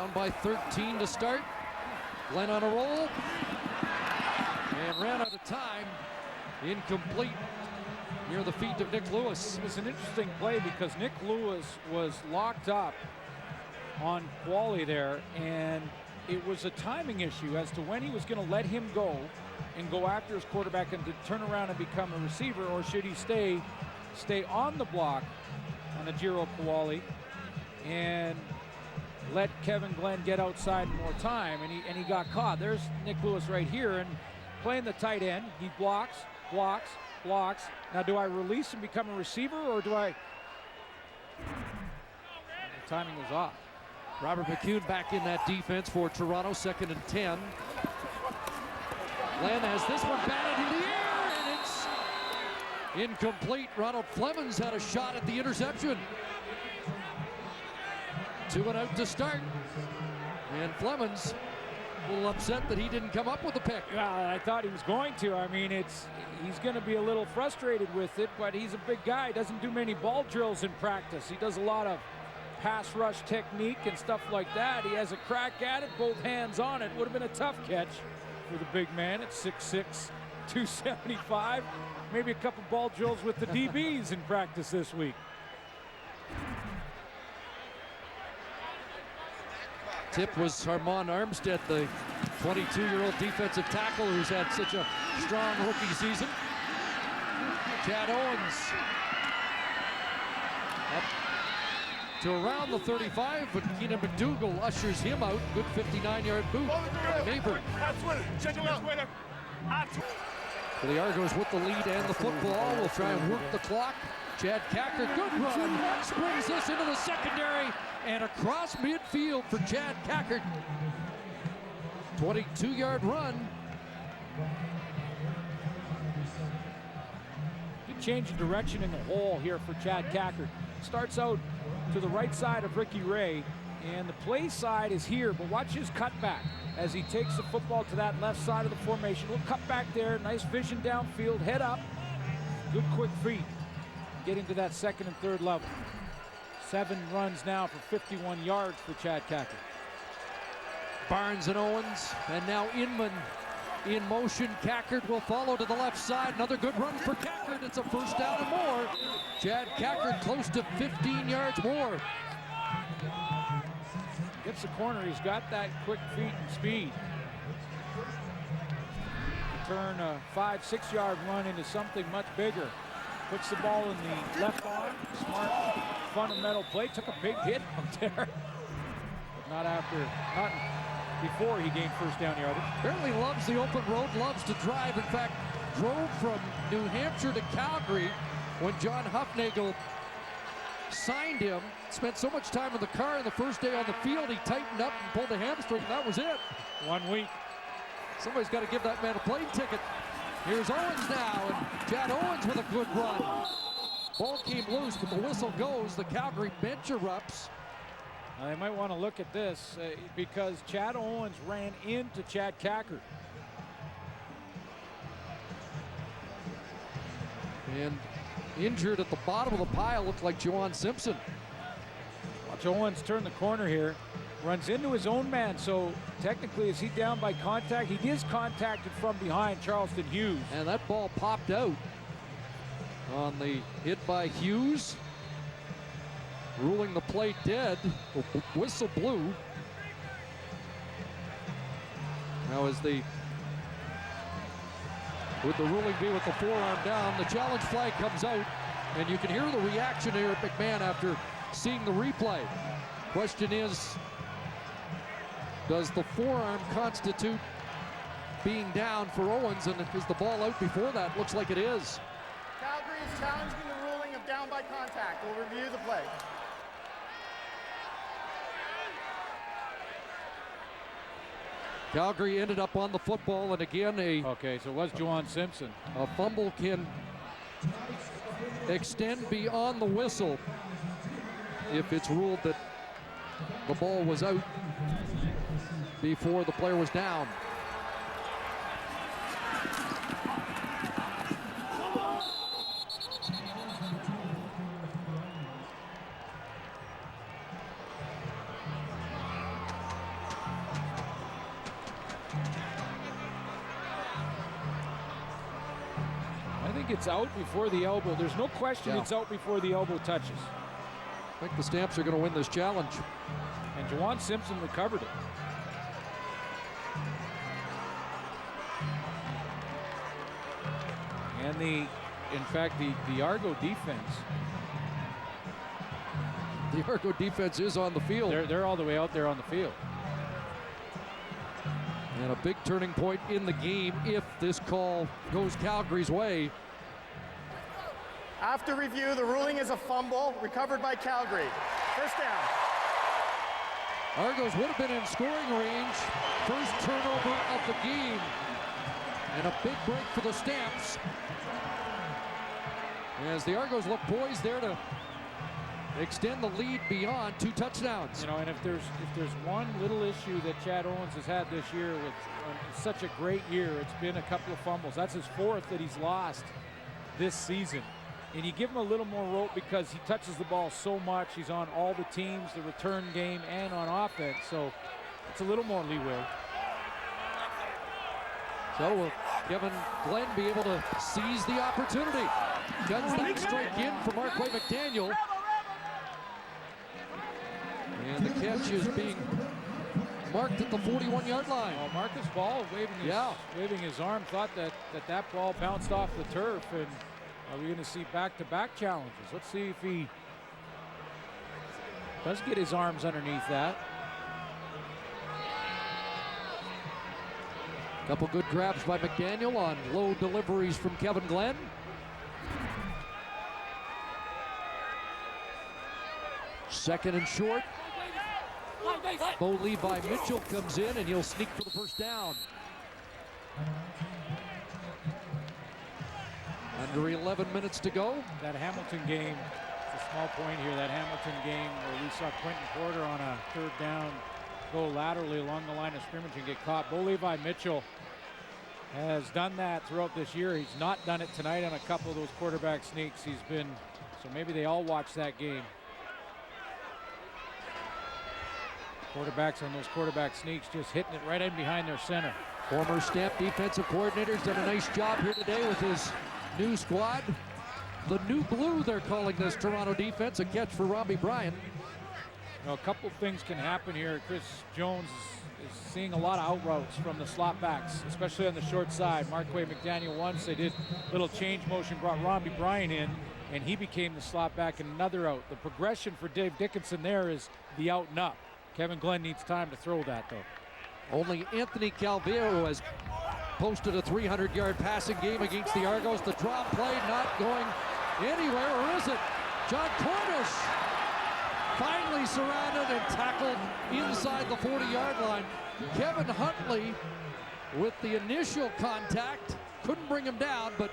Down by 13 to start. Glenn on a roll. And ran out of time. Incomplete near the feet of Nick Lewis. It was an interesting play because Nick Lewis was locked up on Qualley there, and it was a timing issue as to when he was going to let him go and go after his quarterback and to turn around and become a receiver, or should he stay on the block on Ajiro Qualley and let Kevin Glenn get outside more time, and he got caught. There's Nick Lewis right here, and playing the tight end, he blocks. Now, do I release and become a receiver, or do I? The timing was off. Robert McCune back in that defense for Toronto, 2nd and 10. Glenn has this one batted in the air, and it's incomplete. Ronald Flemings had a shot at the interception. 2 and out to start. And Flemings a little upset that he didn't come up with the pick. I thought he was going to. I mean, he's going to be a little frustrated with it, but he's a big guy. Doesn't do many ball drills in practice. He does a lot of pass rush technique and stuff like that. He has a crack at it, both hands on it. Would have been a tough catch for the big man at 6'6", 275. Maybe a couple ball drills with the DBs in practice this week. Tip was Armand Armstead, the 22-year-old defensive tackle who's had such a strong rookie season. Chad Owens up to around the 35, but Keenan McDougall ushers him out. Good 59-yard boot. Maverick. For the Argos with the lead and the football. Will try and work the clock. Chad Cacker, good run, springs this into the secondary and across midfield for Chad Cacker. 22-yard run. Good change of direction in the hole here for Chad Cacker. Starts out to the right side of Ricky Ray, and the play side is here, but watch his cutback as he takes the football to that left side of the formation. We'll cut back there, nice vision downfield, head up, good quick feet. Getting to that 2nd and 3rd level. 7 runs now for 51 yards for Chad Cacker. Barnes and Owens, and now Inman in motion. Cackard will follow to the left side. Another good run for Cackard. It's a first down and more. Chad Cackard close to 15 yards more. Gets the corner. He's got that quick feet and speed. Turn a 5-6 yard run into something much bigger. Puts the ball in the left arm. Smart, fundamental play. Took a big hit out there. But not before he gained first down yardage. Apparently loves the open road, loves to drive. In fact, drove from New Hampshire to Calgary when John Huffnagel signed him. Spent so much time in the car in the first day on the field, he tightened up and pulled a hamstring, and that was it. 1 week. Somebody's got to give that man a plane ticket. Here's Owens now, and Chad Owens with a good run. Ball came loose, but the whistle goes. The Calgary bench erupts. They might want to look at this because Chad Owens ran into Chad Cacker. And injured at the bottom of the pile looked like Juwan Simpson. Watch Owens turn the corner here. Runs into his own man, so technically is he down by contact? He is contacted from behind Charleston Hughes. And that ball popped out on the hit by Hughes. Ruling the play dead. The whistle blew. Now would the ruling be with the forearm down? The challenge flag comes out, and you can hear the reaction here at McMahon after seeing the replay. Question is, does the forearm constitute being down for Owens, and is the ball out before that? Looks like it is. Calgary is challenging the ruling of down by contact. We'll review the play. Calgary ended up on the football, and again okay, so it was Juwan Simpson. A fumble can extend beyond the whistle if it's ruled that the ball was out before the player was down. it's out before the elbow. There's no question it's out before the elbow touches. I think the Stamps are going to win this challenge. And Juwan Simpson recovered it. And in fact, the Argo defense. The Argo defense is on the field. They're all the way out there on the field. And a big turning point in the game if this call goes Calgary's way. After review, the ruling is a fumble recovered by Calgary. First down. Argos would have been in scoring range. First turnover of the game. And a big break for the Stamps. As the Argos look poised there to extend the lead beyond 2 touchdowns. You know, and if there's one little issue that Chad Owens has had this year with such a great year, it's been a couple of fumbles. That's his 4th that he's lost this season. And you give him a little more rope because he touches the ball so much. He's on all the teams, the return game, and on offense. So it's a little more leeway. So will Kevin Glenn be able to seize the opportunity? Guns that strike in for Marquay McDaniel. And the catch is being marked at the 41-yard line. Well, Marcus Ball waving his arm, thought that ball bounced off the turf. And are we going to see back-to-back challenges? Let's see if he does get his arms underneath that. Couple good grabs by McDaniel on low deliveries from Kevin Glenn. Second and short. Bo Levi Mitchell comes in and he'll sneak for the first down. Under 11 minutes to go. That Hamilton game, it's a small point here, that Hamilton game where we saw Quentin Porter on a 3rd down go laterally along the line of scrimmage and get caught. Bo Levi Mitchell has done that throughout this year. He's not done it tonight on a couple of those quarterback sneaks. He's been, so maybe they all watched that game. Quarterbacks on those quarterback sneaks just hitting it right in behind their center. Former Stamp defensive coordinator's done a nice job here today with his new squad. The new blue, they're calling this Toronto defense. A catch for Robbie Bryant. You know, a couple of things can happen here. Chris Jones is seeing a lot of out routes from the slot backs, especially on the short side. Marquay McDaniel once, they did a little change motion, brought Robbie Bryant in, and he became the slot back and another out. The progression for Dave Dickinson there is the out and up. Kevin Glenn needs time to throw that, though. Only Anthony Calvillo has posted a 300-yard passing game against the Argos. The drop play not going anywhere, or is it? John Cornish finally surrounded and tackled inside the 40-yard line. Kevin Huntley with the initial contact. Couldn't bring him down, but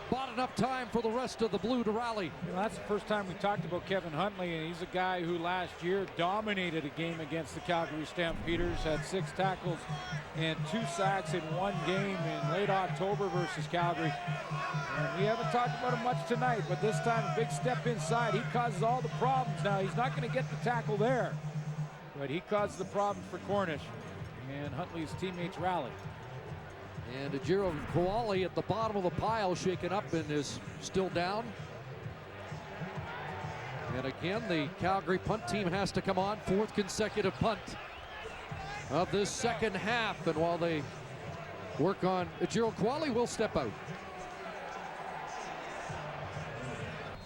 bought enough time for the rest of the blue to rally. You know, that's the first time we talked about Kevin Huntley, and he's a guy who last year dominated a game against the Calgary Stampeders, had 6 tackles and 2 sacks in one game in late October versus Calgary. And we haven't talked about him much tonight, but this time a big step inside. He causes all the problems. Now, he's not going to get the tackle there, but he caused the problem for Cornish, and Huntley's teammates rallied. And Ejiro Kowali at the bottom of the pile, shaken up and is still down. And again, the Calgary punt team has to come on. 4th consecutive punt of this second half. And while they work on, Ejiro Kowali will step out.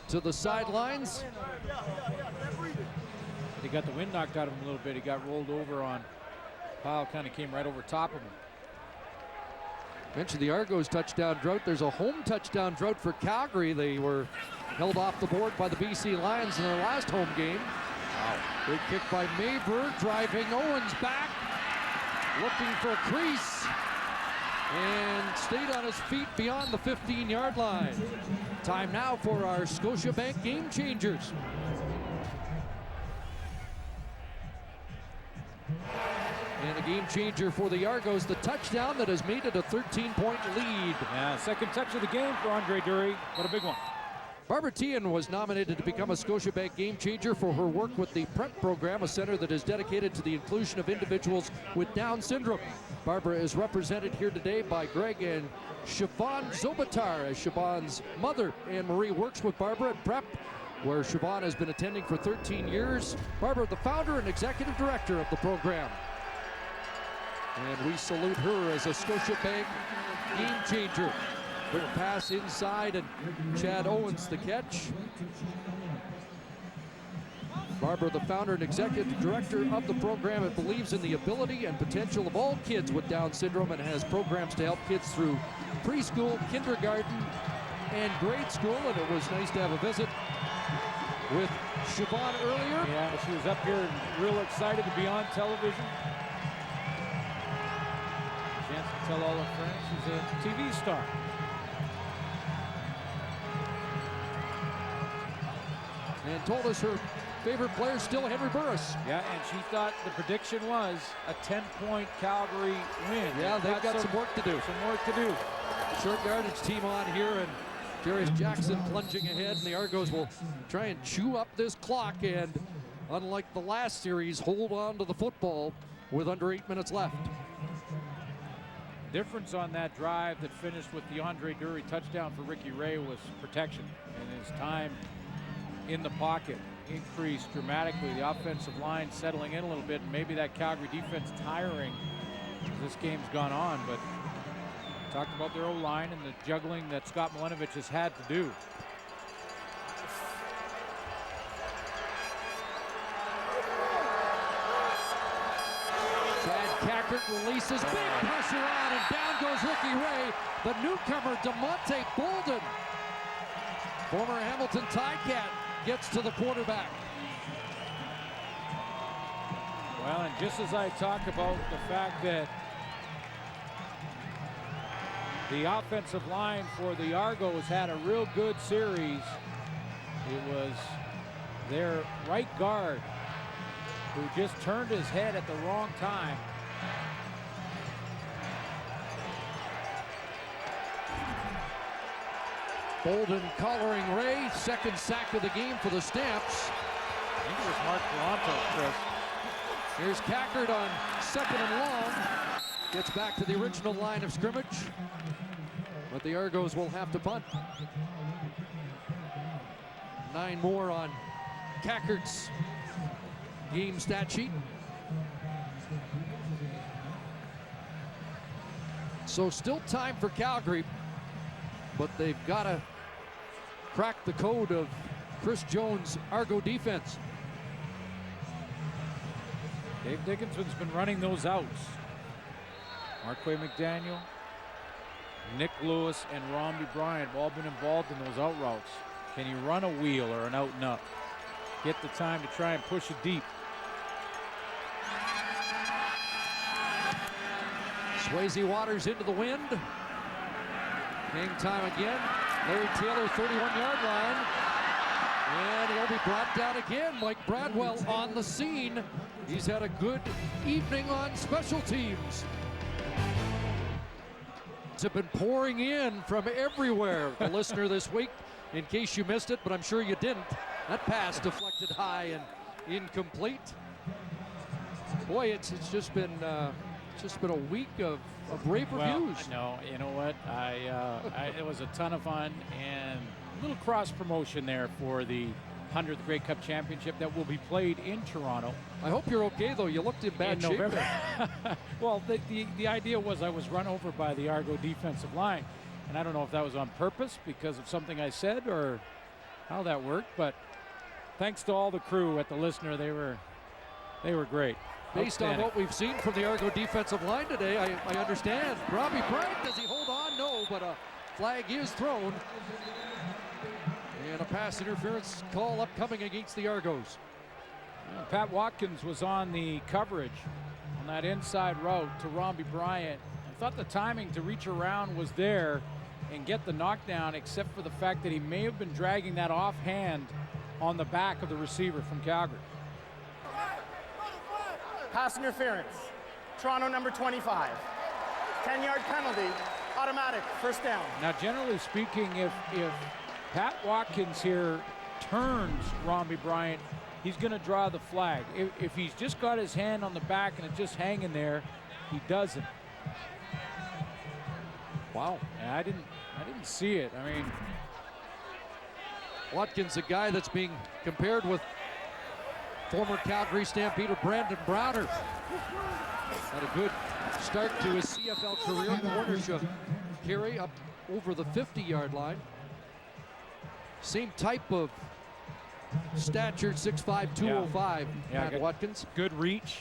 To the sidelines. He got the wind knocked out of him a little bit. He got rolled over on pile, kind of came right over top of him. Mentioned the Argos touchdown drought. There's a home touchdown drought for Calgary. They were held off the board by the BC Lions in their last home game. Wow. Big kick by Maver, driving Owens back, looking for a crease, and stayed on his feet beyond the 15-yard line. Time now for our Scotiabank Game Changers. And a game changer for the Argos, the touchdown that has made it a 13-point lead. Yeah, second touch of the game for Andre Dury. What a big one. Barbara Tian was nominated to become a Scotiabank Game Changer for her work with the PrEP program, a center that is dedicated to the inclusion of individuals with Down syndrome. Barbara is represented here today by Greg and Siobhan Zobatar, as Siobhan's mother, Anne Marie, works with Barbara at PrEP, where Siobhan has been attending for 13 years. Barbara, the founder and executive director of the program. And we salute her as a Scotiabank Game Changer. Quick pass inside, and Chad Owens the catch. Barbara, the founder and executive director of the program, and believes in the ability and potential of all kids with Down syndrome and has programs to help kids through preschool, kindergarten, and grade school. And it was nice to have a visit with Siobhan earlier. Yeah, she was up here real excited to be on television. Chance to tell all her friends she's a TV star. And told us her favorite player is still Henry Burris. Yeah, and she thought the prediction was a 10-point Calgary win. Yeah, they've got some work to do. Some work to do. Short yardage team on here, and Darius Jackson plunging ahead, and the Argos will try and chew up this clock, and unlike the last series, hold on to the football with under 8 minutes left. Difference on that drive that finished with the Andre Dury touchdown for Ricky Ray was protection, and his time in the pocket increased dramatically. The offensive line settling in a little bit, and maybe that Calgary defense tiring as this game's gone on, but talked about their O-line and the juggling that Scott Milanovic has had to do. Chad Cackert releases, big pressure on, and down goes Ricky Ray. The newcomer, DeMonte Bolden, former Hamilton Ticat, gets to the quarterback. Well, and just as I talk about the fact that the offensive line for the Argos had a real good series, it was their right guard who just turned his head at the wrong time. Bolden collaring Ray, second sack of the game for the Stamps. I think it was Mark Toronto, Chris. Here's Cackert on second and long. Gets back to the original line of scrimmage, but the Argos will have to punt. 9 more on Cackert's game stat sheet. So still time for Calgary, but they've got to crack the code of Chris Jones' Argo defense. Dave Dickinson's been running those outs. Marquay McDaniel, Nick Lewis, and Romney Bryant have all been involved in those out routes. Can you run a wheel or an out and up? Get the time to try and push it deep. Swayze Waters into the wind. Hang time again. Larry Taylor, 31-yard line. And he'll be brought down again. Mike Bradwell on the scene. He's had a good evening on special teams. It's been pouring in from everywhere. The listener this week, in case you missed it, but I'm sure you didn't. That pass deflected high and incomplete. Boy, it's just been a week of rave reviews. No, you know what? It was a ton of fun and a little cross promotion there for the 100th Grey Cup Championship that will be played in Toronto. I hope you're okay, though. You looked in bad shape. November. Well, the idea was I was run over by the Argo defensive line, and I don't know if that was on purpose because of something I said or how that worked, but thanks to all the crew at the listener, they were great. Based on what we've seen from the Argo defensive line today, I understand. Robbie Bryant, does he hold on? No, but a flag is thrown. And a pass interference call upcoming against the Argos. Pat Watkins was on the coverage on that inside route to Robbie Bryant. I thought the timing to reach around was there and get the knockdown, except for the fact that he may have been dragging that offhand on the back of the receiver from Calgary. Pass interference. Toronto number 25. 10-yard penalty. Automatic. First down. Now, generally speaking, if Pat Watkins here turns Romby Bryant, he's going to draw the flag. If he's just got his hand on the back and it's just hanging there, he doesn't. Wow. Yeah, I didn't see it. I mean, Watkins, a guy that's being compared with former Calgary Stampeder Brandon Browner. Had a good start to his CFL career. Corner shove carry up over the 50-yard line. Same type of stature, 6'5", 205, Pat Watkins. Good reach,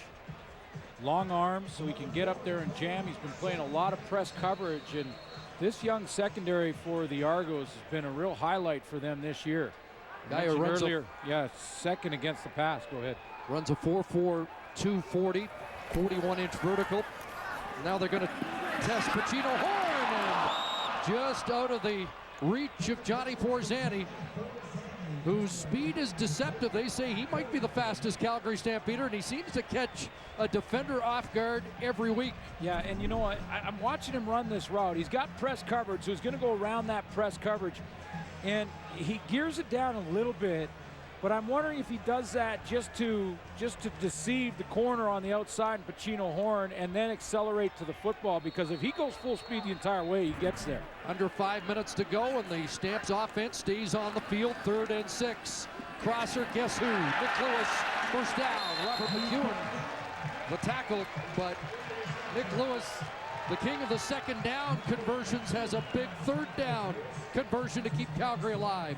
long arms, so he can get up there and jam. He's been playing a lot of press coverage, and this young secondary for the Argos has been a real highlight for them this year. Guy who runs earlier, second against the pass. Go ahead. Runs a 4.4 240, 41-inch vertical. Now they're going to test Pacino Horn, and just out of the reach of Johnny Forzani, whose speed is deceptive. They say he might be the fastest Calgary Stampeder, and he seems to catch a defender off guard every week. Yeah, and you know what? I'm watching him run this route. He's got press coverage, so he's going to go around that press coverage, and he gears it down a little bit. But I'm wondering if he does that just to deceive the corner on the outside, Pacino Horn, and then accelerate to the football, because if he goes full speed the entire way, he gets there. Under 5 minutes to go, and the Stamps offense stays on the field. 3rd and 6. Crosser, guess who? Nick Lewis, first down. Robert McEwen, the tackle, but Nick Lewis, the king of the second down conversions, has a big 3rd down conversion to keep Calgary alive.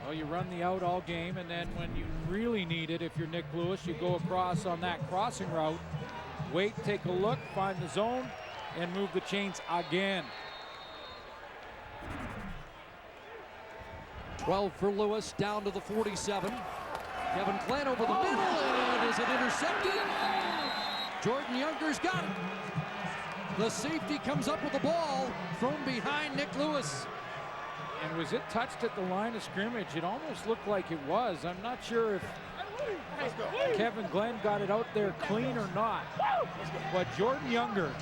Well, you run the out all game, and then when you really need it, if you're Nick Lewis, you go across on that crossing route, wait, take a look, find the zone, and move the chains again. 12 for Lewis, down to the 47. Kevin Glenn over the middle, and is it intercepted? Jordan Younger's got it. The safety comes up with the ball, thrown behind Nick Lewis. And was it touched at the line of scrimmage? It almost looked like it was. I'm not sure if Kevin Glenn got it out there clean or not. But Jordan Younger